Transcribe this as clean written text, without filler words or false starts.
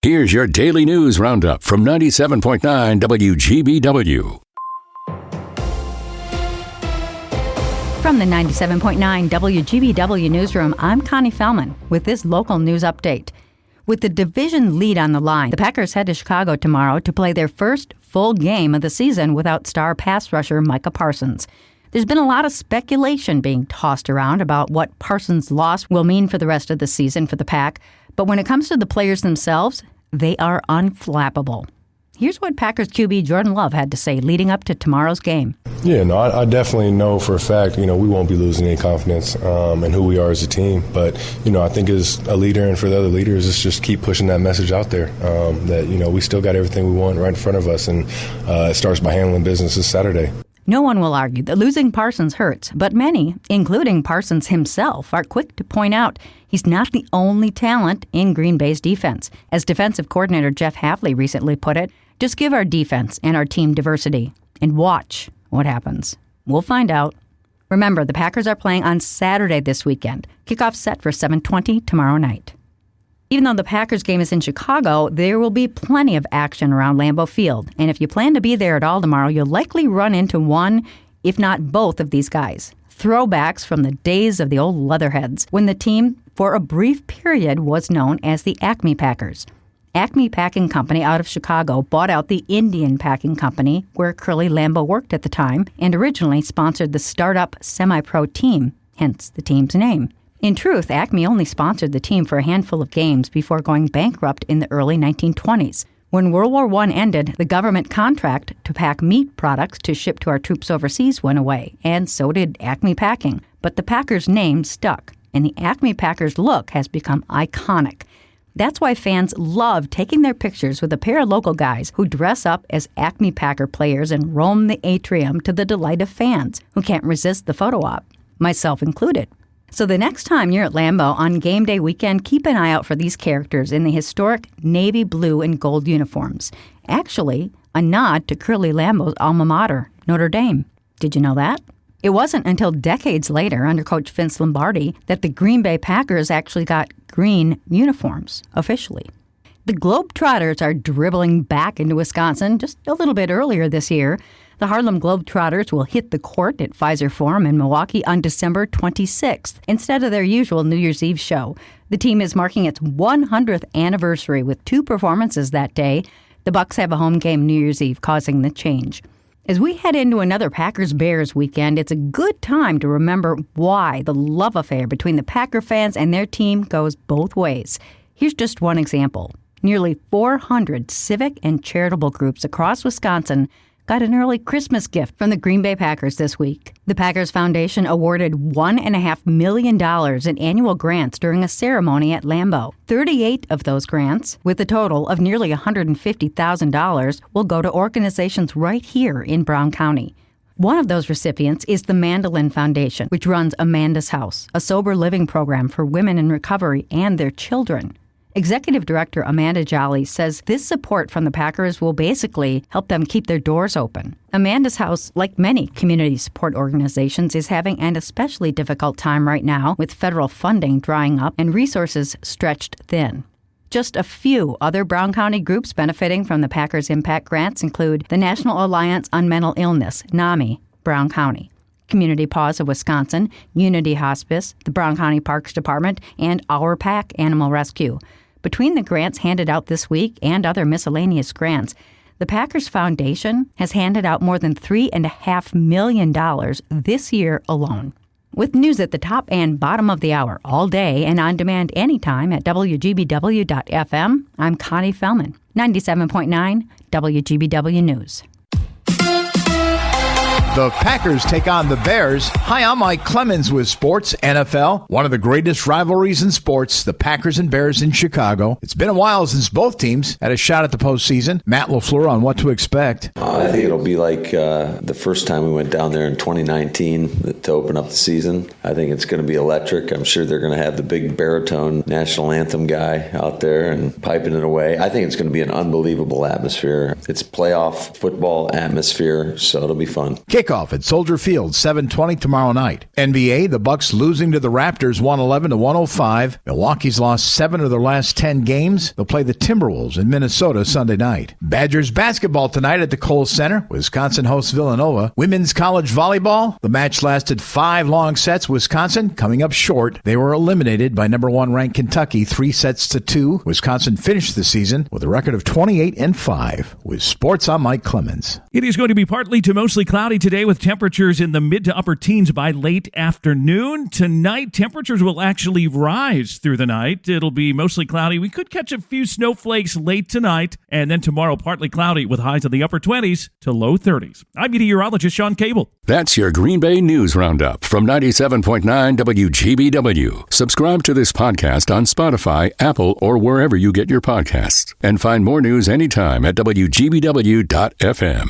Here's your daily news roundup from 97.9 WGBW. From the 97.9 WGBW newsroom, I'm Connie Fellman with this local news update. With the division lead on the line, the Packers head to Chicago tomorrow to play their first full game of the season without star pass rusher Micah Parsons. There's been a lot of speculation being tossed around about what Parsons' loss will mean for the rest of the season for the Pack, but when it comes to the players themselves, they are unflappable. Here's what Packers QB Jordan Love had to say leading up to tomorrow's game. Yeah, no, I definitely know for a fact, we won't be losing any confidence in who we are as a team. But, I think as a leader and for the other leaders, it's just keep pushing that message out there that, we still got everything we want right in front of us. And it starts by handling business this Saturday. No one will argue that losing Parsons hurts, but many, including Parsons himself, are quick to point out he's not the only talent in Green Bay's defense. As defensive coordinator Jeff Hafley recently put it, just give our defense and our team diversity and watch what happens. We'll find out. Remember, the Packers are playing on Saturday this weekend. Kickoff set for 7:20 tomorrow night. Even though the Packers game is in Chicago, there will be plenty of action around Lambeau Field. And if you plan to be there at all tomorrow, you'll likely run into one, if not both, of these guys. Throwbacks from the days of the old Leatherheads, when the team, for a brief period, was known as the Acme Packers. Acme Packing Company out of Chicago bought out the Indian Packing Company, where Curly Lambeau worked at the time, and originally sponsored the startup semi-pro team, hence the team's name. In truth, Acme only sponsored the team for a handful of games before going bankrupt in the early 1920s. When World War I ended, the government contract to pack meat products to ship to our troops overseas went away, and so did Acme Packing. But the Packers name stuck, and the Acme Packers look has become iconic. That's why fans love taking their pictures with a pair of local guys who dress up as Acme Packer players and roam the atrium to the delight of fans who can't resist the photo op, myself included. So the next time you're at Lambeau on game day weekend, keep an eye out for these characters in the historic navy blue and gold uniforms. Actually, a nod to Curly Lambeau's alma mater, Notre Dame. Did you know that? It wasn't until decades later, under Coach Vince Lombardi, that the Green Bay Packers actually got green uniforms, officially. The Globetrotters are dribbling back into Wisconsin just a little bit earlier this year. The Harlem Globetrotters will hit the court at Pfizer Forum in Milwaukee on December 26th, instead of their usual New Year's Eve show. The team is marking its 100th anniversary with 2 performances that day. The Bucks have a home game New Year's Eve, causing the change. As we head into another Packers-Bears weekend, it's a good time to remember why the love affair between the Packer fans and their team goes both ways. Here's just one example. Nearly 400 civic and charitable groups across Wisconsin got an early Christmas gift from the Green Bay Packers this week. The Packers Foundation awarded $1.5 million in annual grants during a ceremony at Lambeau. 38 of those grants, with a total of nearly $150,000, will go to organizations right here in Brown County. One of those recipients is the Mandolin Foundation, which runs Amanda's House, a sober living program for women in recovery and their children. Executive Director Amanda Jolly says this support from the Packers will basically help them keep their doors open. Amanda's House, like many community support organizations, is having an especially difficult time right now with federal funding drying up and resources stretched thin. Just a few other Brown County groups benefiting from the Packers Impact Grants include the National Alliance on Mental Illness, NAMI, Brown County, Community Paws of Wisconsin, Unity Hospice, the Brown County Parks Department, and Our Pack Animal Rescue. Between the grants handed out this week and other miscellaneous grants, the Packers Foundation has handed out more than $3.5 million this year alone. With news at the top and bottom of the hour all day and on demand anytime at WGBW.FM, I'm Connie Fellman, 97.9 WGBW News. The Packers take on the Bears. Hi, I'm Mike Clemens with Sports NFL. One of the greatest rivalries in sports, the Packers and Bears in Chicago. It's been a while since both teams had a shot at the postseason. Matt LaFleur on what to expect. I think it'll be like the first time we went down there in 2019 to open up the season. I think it's going to be electric. I'm sure they're going to have the big baritone national anthem guy out there and piping it away. I think it's going to be an unbelievable atmosphere. It's playoff football atmosphere, so it'll be fun. Kickoff at Soldier Field, 7:20 tomorrow night. NBA, the Bucks losing to the Raptors 111-105. Milwaukee's lost 7 of their last 10 games. They'll play the Timberwolves in Minnesota Sunday night. Badgers basketball tonight at the Kohl Center. Wisconsin hosts Villanova. Women's college volleyball. The match lasted 5 long sets. Wisconsin coming up short. They were eliminated by number 1 ranked Kentucky 3-2. Wisconsin finished the season with a record of 28-5. With sports, I'm Mike Clemens. It is going to be partly to mostly cloudy today with temperatures in the mid to upper teens by late afternoon. Tonight, temperatures will actually rise through the night. It'll be mostly cloudy. We could catch a few snowflakes late tonight, and then tomorrow partly cloudy with highs in the upper 20s to low 30s. I'm meteorologist Sean Cable. That's your Green Bay News Roundup from 97.9 WGBW. Subscribe to this podcast on Spotify, Apple, or wherever you get your podcasts. And find more news anytime at WGBW.FM.